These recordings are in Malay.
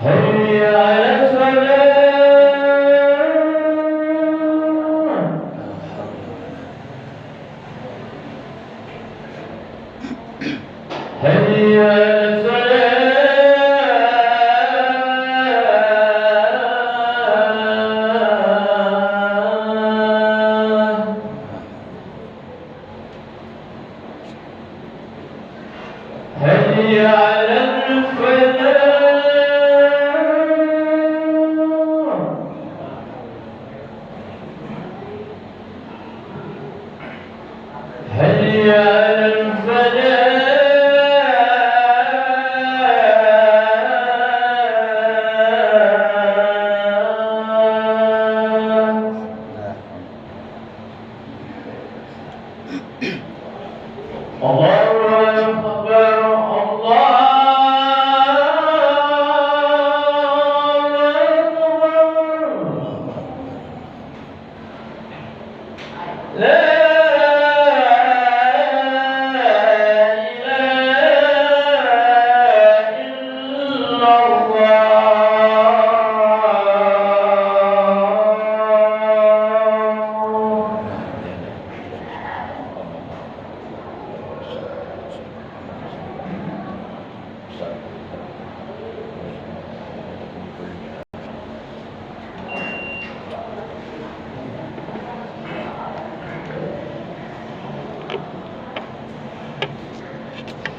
حي على الصلاة حي على الصلاة حي على الفلاح حي على الفلاح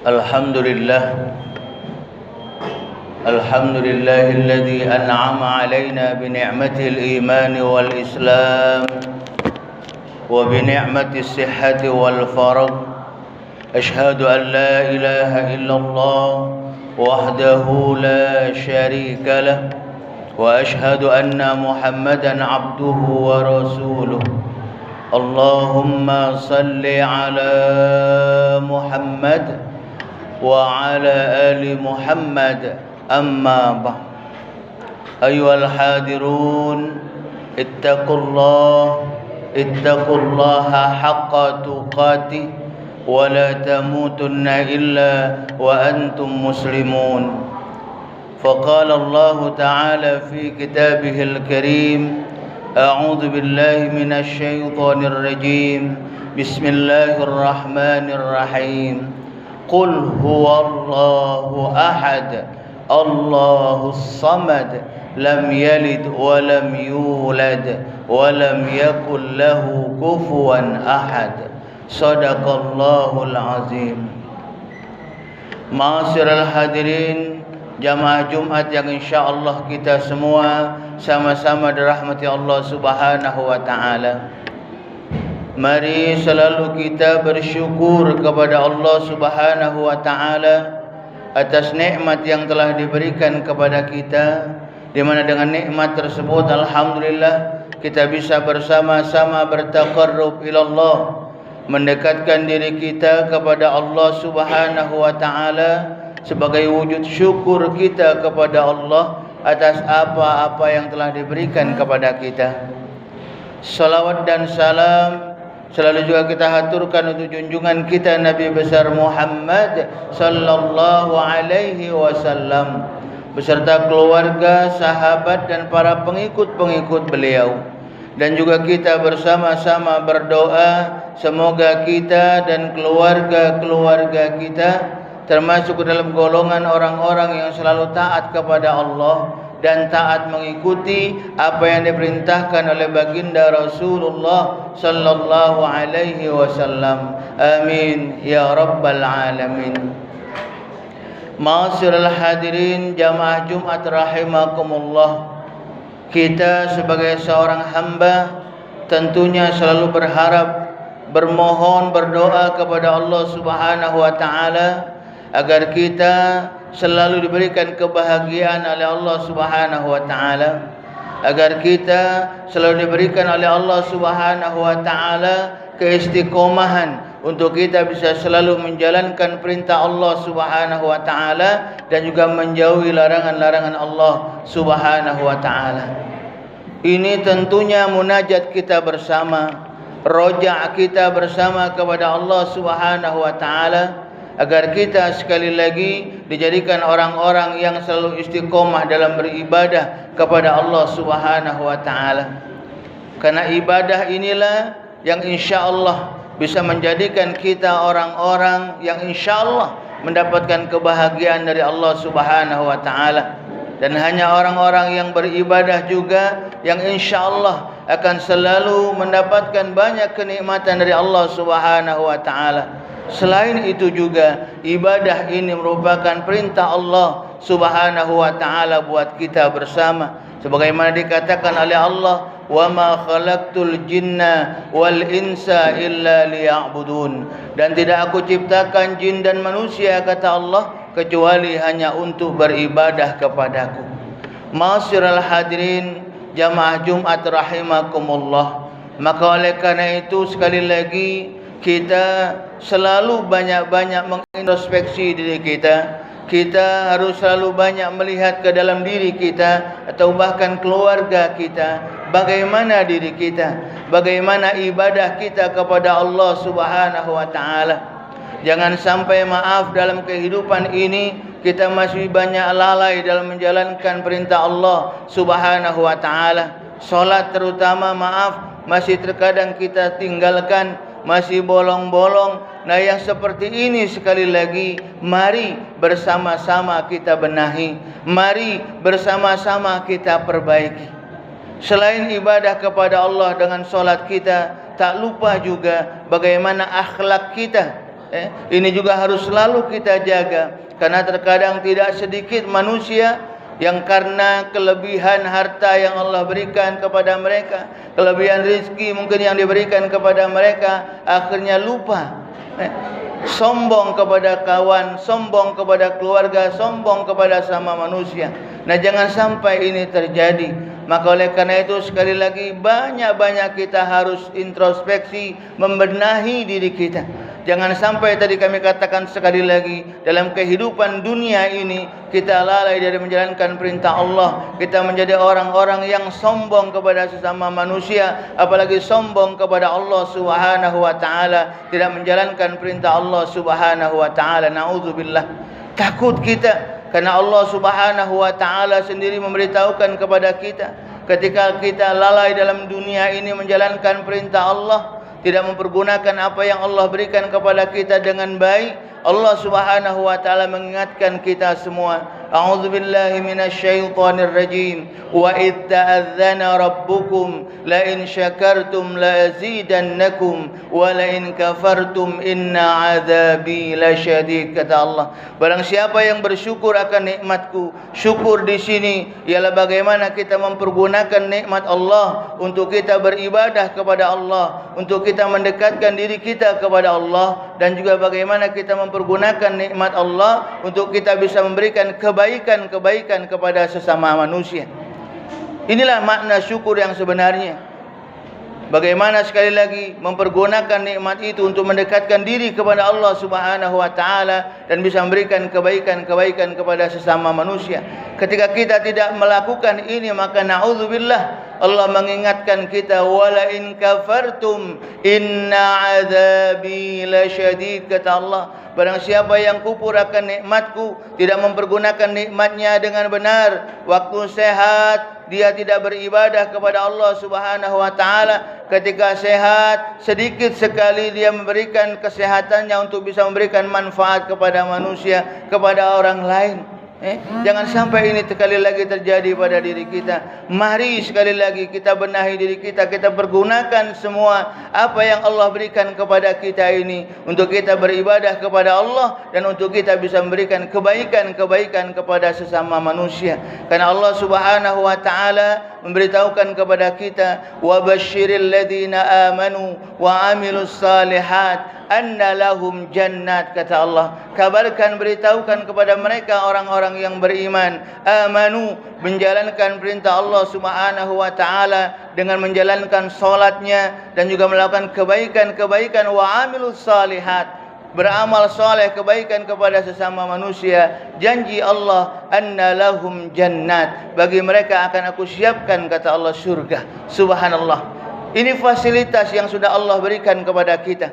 الله أكبر لا الحمد لله الذي أنعم علينا بنعمة الإيمان والإسلام وبنعمة الصحة والفرج. أشهد أن لا إله إلا الله وحده لا شريك له وأشهد أن محمدا عبده ورسوله. اللهم صل على محمد وعلى آل محمد. أما بعد، أيها الحاضرون، اتقوا الله حق تقاته ولا تموتن إلا وأنتم مسلمون. فقال الله تعالى في كتابه الكريم: أعوذ بالله من الشيطان الرجيم. بسم الله الرحمن الرحيم. قل هو الله أحد الله الصمد لم يلد ولم يولد ولم يكن له كفوا أحد. صدق الله العظيم. Ma'asyiral hadirin jamaah Jumat yang insyaallah kita semua sama-sama dirahmati Allah Subhanahu wa taala. Mari selalu kita bersyukur kepada Allah Subhanahu wa taala atas nikmat yang telah diberikan kepada kita, di mana dengan nikmat tersebut alhamdulillah kita bisa bersama-sama bertaqarrub ilallah, mendekatkan diri kita kepada Allah Subhanahu wa taala sebagai wujud syukur kita kepada Allah atas apa-apa yang telah diberikan kepada kita. Salawat dan salam selalu juga kita haturkan untuk junjungan kita Nabi besar Muhammad sallallahu alaihi wasallam beserta keluarga, sahabat dan para pengikut-pengikut beliau. Dan juga kita bersama-sama berdoa semoga kita dan keluarga-keluarga kita termasuk dalam golongan orang-orang yang selalu taat kepada Allah dan taat mengikuti apa yang diperintahkan oleh baginda Rasulullah sallallahu alaihi wasallam. Amin ya rabbal alamin. Ma'asyiral hadirin jamaah Jumat rahimakumullah. Kita sebagai seorang hamba tentunya selalu berharap, bermohon, berdoa kepada Allah Subhanahu wa taala agar kita selalu diberikan kebahagiaan oleh Allah Subhanahu wa taala, agar kita selalu diberikan oleh Allah Subhanahu wa taala keistiqomahan untuk kita bisa selalu menjalankan perintah Allah Subhanahu wa taala dan juga menjauhi larangan-larangan Allah Subhanahu wa taala. Ini tentunya munajat kita bersama, roja' kita bersama kepada Allah Subhanahu wa taala agar kita sekali lagi dijadikan orang-orang yang selalu istiqomah dalam beribadah kepada Allah Subhanahu wa taala. Karena ibadah inilah yang insya-Allah bisa menjadikan kita orang-orang yang insya-Allah mendapatkan kebahagiaan dari Allah Subhanahu wa taala. Dan hanya orang-orang yang beribadah juga yang insya-Allah akan selalu mendapatkan banyak kenikmatan dari Allah Subhanahu wa taala. Selain itu juga ibadah ini merupakan perintah Allah Subhanahu wa taala buat kita bersama. Sebagaimana dikatakan oleh Allah, "Wa ma khalaqtul jinna wal insa illa liya'budun." Dan tidak aku ciptakan jin dan manusia, kata Allah, kecuali hanya untuk beribadah kepadaku. Ma'asyiral hadirin jamaah Jumat rahimakumullah. Maka oleh karena itu sekali lagi kita selalu banyak-banyak mengintrospeksi diri kita. Kita harus selalu banyak melihat ke dalam diri kita atau bahkan keluarga kita. Bagaimana diri kita, bagaimana ibadah kita kepada Allah Subhanahu wa taala. Jangan sampai maaf dalam kehidupan ini kita masih banyak lalai dalam menjalankan perintah Allah Subhanahu wa taala. Salat terutama maaf masih terkadang kita tinggalkan, masih bolong-bolong. Nah, yang seperti ini sekali lagi mari bersama-sama kita benahi, mari bersama-sama kita perbaiki. Selain ibadah kepada Allah dengan solat kita, tak lupa juga bagaimana akhlak kita. Ini juga harus selalu kita jaga. Karena terkadang tidak sedikit manusia yang karena kelebihan harta yang Allah berikan kepada mereka, kelebihan rezeki mungkin yang diberikan kepada mereka, akhirnya lupa, sombong kepada kawan, sombong kepada keluarga, sombong kepada sama manusia. Nah, jangan sampai ini terjadi. Maka oleh karena itu sekali lagi banyak-banyak kita harus introspeksi, membenahi diri kita. Jangan sampai tadi kami katakan sekali lagi, dalam kehidupan dunia ini kita lalai dari menjalankan perintah Allah. Kita menjadi orang-orang yang sombong kepada sesama manusia, apalagi sombong kepada Allah Subhanahu wa taala, tidak menjalankan perintah Allah Subhanahu wa taala. Nauzubillah. Takut kita karena Allah Subhanahu wa taala sendiri memberitahukan kepada kita, ketika kita lalai dalam dunia ini menjalankan perintah Allah, tidak mempergunakan apa yang Allah berikan kepada kita dengan baik, Allah Subhanahu wa taala mengingatkan kita semua. A'udzubillahi minasyaitonir rajim. Wa id ta'adzana rabbukum la in syakartum la azidannakum wa la in kafartum inna 'adzabi lasyadid, kata Allah. Barang siapa yang bersyukur akan nikmatku, syukur di sini ialah bagaimana kita mempergunakan nikmat Allah untuk kita beribadah kepada Allah, untuk kita mendekatkan diri kita kepada Allah, dan juga bagaimana kita mempergunakan nikmat Allah untuk kita bisa memberikan kebaikan-kebaikan kepada sesama manusia. Inilah makna syukur yang sebenarnya. Bagaimana sekali lagi mempergunakan nikmat itu untuk mendekatkan diri kepada Allah Subhanahu wa taala dan bisa memberikan kebaikan-kebaikan kepada sesama manusia. Ketika kita tidak melakukan ini, maka naudzubillah, Allah mengingatkan kita, wala in kafartum inna adzabi lasyadid, kata Allah. Barang siapa yang kufur akan nikmatku, tidak mempergunakan nikmatnya dengan benar, waktu sehat dia tidak beribadah kepada Allah Subhanahu wa taala, ketika sehat sedikit sekali dia memberikan kesehatannya untuk bisa memberikan manfaat kepada manusia, kepada orang lain. Jangan sampai ini sekali lagi terjadi pada diri kita. Mari sekali lagi kita benahi diri kita, kita pergunakan semua apa yang Allah berikan kepada kita ini untuk kita beribadah kepada Allah dan untuk kita bisa memberikan kebaikan-kebaikan kepada sesama manusia. Karena Allah Subhanahu wa taala memberitahukan kepada kita, wa basyiril ladzina amanu wa amilus salihat anna lahum jannat, kata Allah. Kabarkan, beritahukan kepada mereka orang-orang yang beriman, amanu, menjalankan perintah Allah Subhanahu wa taala dengan menjalankan salatnya dan juga melakukan kebaikan-kebaikan, wa amilus salihat, beramal soleh kebaikan kepada sesama manusia. Janji Allah, anna lahum jannat, bagi mereka akan aku siapkan, kata Allah, surga. Subhanallah. Ini fasilitas yang sudah Allah berikan kepada kita,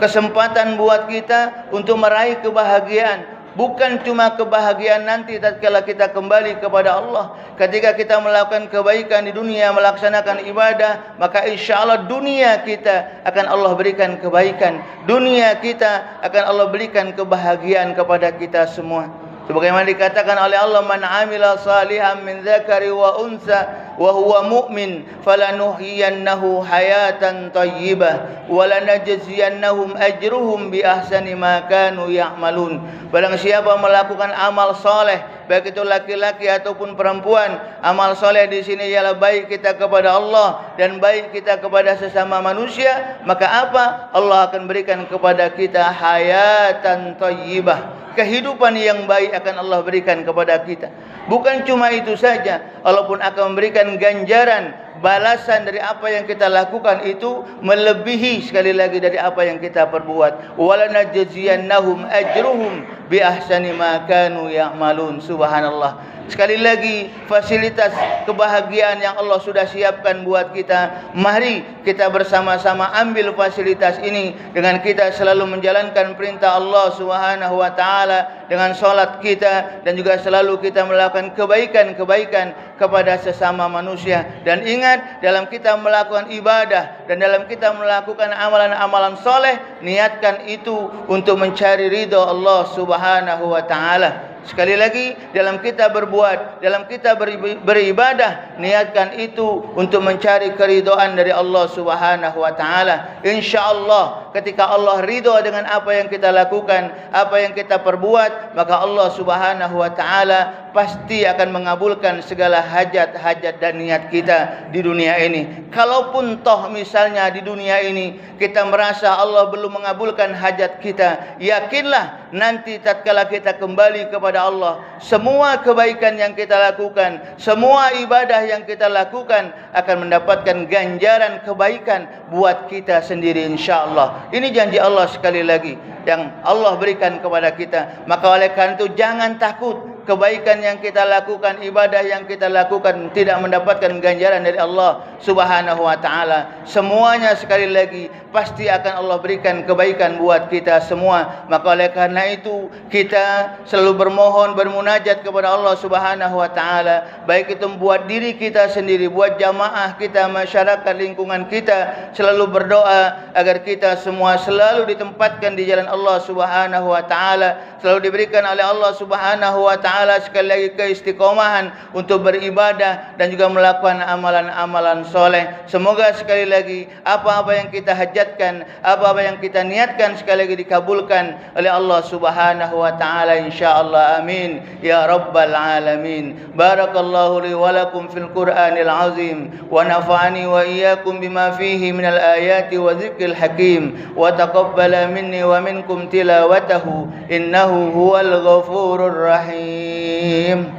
kesempatan buat kita untuk meraih kebahagiaan, Bukan cuma kebahagiaan nanti tatkala kita kembali kepada Allah. Ketika kita melakukan kebaikan di dunia, melaksanakan ibadah, maka insya-Allah dunia kita akan Allah berikan kebaikan. Dunia kita akan Allah berikan kebahagiaan kepada kita semua. Sebagaimana dikatakan oleh Allah, man amila salihan min dzakari wa unsa wa huwa mu'min falanuhyiyannahu hayatan thayyibah wa lanajziyannahum ajruhum bi ahsani ma kanu ya'malun. Barang siapa melakukan amal soleh, baik itu laki-laki ataupun perempuan, amal soleh di sini ialah baik kita kepada Allah dan baik kita kepada sesama manusia, maka apa? Allah akan berikan kepada kita hayatan thayyibah. Kehidupan yang baik akan Allah berikan kepada kita. Bukan cuma itu saja, Allah pun akan memberikan ganjaran, balasan dari apa yang kita lakukan itu melebihi sekali lagi dari apa yang kita perbuat. Walanajziyannahum ajruhum bi ahsani ma kanu ya'malun. Subhanallah. Sekali lagi, fasilitas kebahagiaan yang Allah sudah siapkan buat kita. Mari kita bersama-sama ambil fasilitas ini dengan kita selalu menjalankan perintah Allah Subhanahu wa taala dengan salat kita, dan juga selalu kita melakukan kebaikan-kebaikan kepada sesama manusia. Dan ingat, dalam kita melakukan ibadah dan dalam kita melakukan amalan-amalan soleh, niatkan itu untuk mencari ridha Allah Subhanahu wa taala. Sekali lagi, dalam kita berbuat, dalam kita beribadah, niatkan itu untuk mencari keridhaan dari Allah Subhanahu wa taala. Insyaallah ketika Allah ridha dengan apa yang kita lakukan, apa yang kita perbuat, maka Allah Subhanahu wa taala pasti akan mengabulkan segala hajat-hajat dan niat kita di dunia ini. Kalaupun toh misalnya di dunia ini kita merasa Allah belum mengabulkan hajat kita, yakinlah nanti tatkala kita kembali kepada Allah, semua kebaikan yang kita lakukan, semua ibadah yang kita lakukan akan mendapatkan ganjaran kebaikan buat kita sendiri insya-Allah. Ini janji Allah sekali lagi yang Allah berikan kepada kita. Maka oleh karena itu jangan takut kebaikan yang kita lakukan, ibadah yang kita lakukan tidak mendapatkan ganjaran dari Allah Subhanahu wa taala. Semuanya sekali lagi pasti akan Allah berikan kebaikan buat kita semua. Maka oleh karena itu kita selalu bermohon, bermunajat kepada Allah Subhanahu wa taala, baik itu buat diri kita sendiri, buat jamaah kita, masyarakat lingkungan kita, selalu berdoa agar kita semua selalu ditempatkan di jalan Allah Subhanahu wa taala, selalu diberikan oleh Allah Subhanahu wa taala sekali lagi keistiqomahan untuk beribadah dan juga melakukan amalan-amalan soleh. Semoga sekali lagi apa-apa yang kita hajatkan, apa-apa yang kita niatkan sekali lagi dikabulkan oleh Allah Subhanahu wa taala insyaallah. Amin ya rabbal alamin. Barakallahu li wa lakum fil Qur'anil azim wa nafa'ani wa iyyakum bima fihi minal ayati wa dzikril hakim wa taqabbala minni wa minkum tilawatahu innahu huwal ghafurur rahim.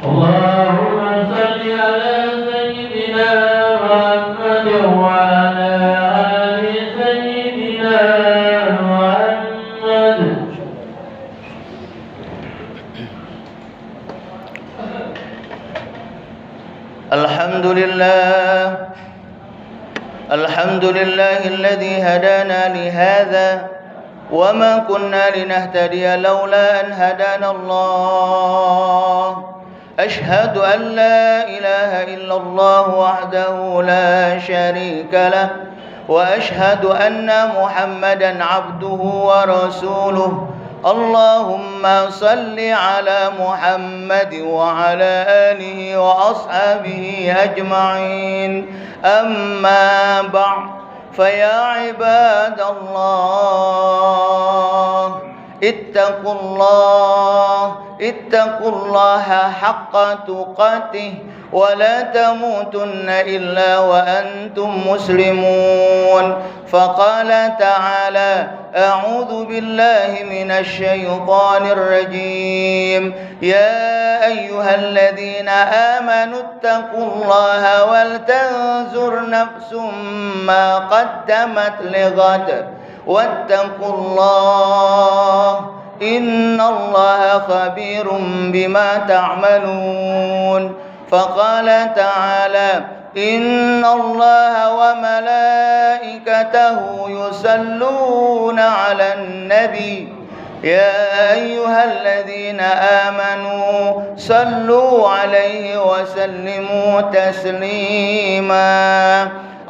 Allahumma salli ala sayyidina Muhammad wa ala ali sayyidina Muhammad. Alhamdulillah, alhamdulillahilladzi hadana li hadza wa ma kunna linahtadiya laula an hadana Allah. Ashhadu an la ilaha illallah wahdahu la syarika lah wa ashhadu anna Muhammadan abduhu wa rasuluh. Allahumma salli ala Muhammad wa ala alihi wa ashabihi ajma'in. Amma ba'd. فيا عباد الله اتقوا الله حق تقاته ولا تموتن إلا وأنتم مسلمون. فقال تعالى أعوذ بالله من الشيطان الرجيم يا أيها الذين آمنوا اتقوا الله ولتنظر نفس ما قدمت لغد واتقوا الله إن الله خبير بما تعملون. فقال تعالى إن الله وملائكته يصلون على النبي يا أيها الذين آمنوا صلوا عليه وسلموا تسليما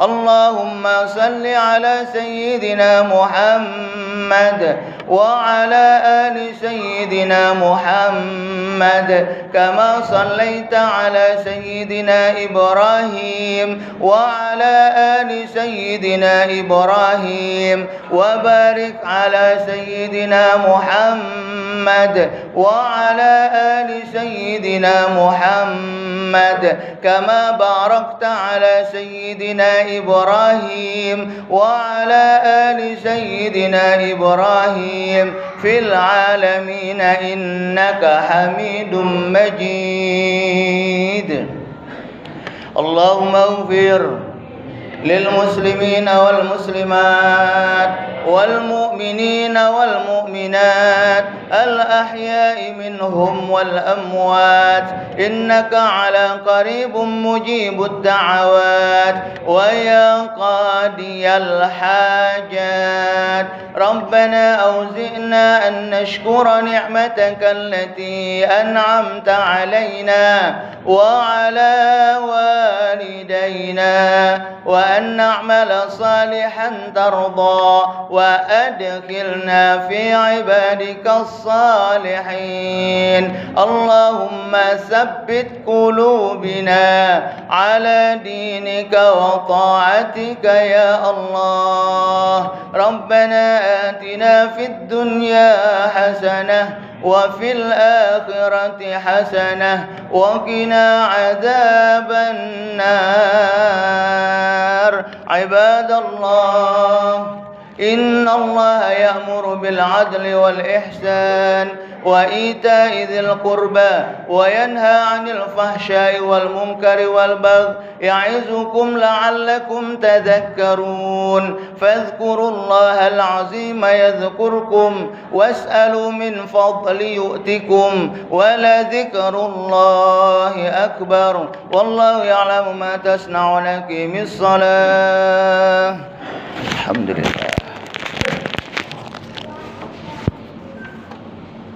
اللهم صل على سيدنا محمد وعلى آل سيدنا محمد كما صليت على سيدنا إبراهيم وعلى آل سيدنا إبراهيم وبارك على سيدنا محمد وعلى آل سيدنا محمد كما باركت على سيدنا إبراهيم وعلى آل سيدنا إبراهيم في العالمين إنك حميد مجيد اللهم اغفر للمسلمين والمسلمات والمؤمنين والمؤمنات الأحياء منهم والأموات إنك على قريب مجيب الدعوات ويا قاضي الحاجات ربنا أوزئنا أن نشكر نعمتك التي أنعمت علينا وعلى والدينا وأن نعمل صالحا ترضى وأدخلنا في عبادك الصالحين اللهم ثبت قلوبنا على دينك وطاعتك يا الله ربنا آتنا في الدنيا حسنة وفي الآخرة حسنة وقنا عذاب النار عباد الله إن الله يأمر بالعدل والإحسان وإيتاء ذي القربى وينهى عن الفحشاء والمنكر والبغي يعظكم لعلكم تذكرون فاذكروا الله العظيم يذكركم واسألوا من فضل يؤتكم ولذكر الله أكبر والله يعلم ما تصنعون. أقيموا الصلاة. الحمد لله.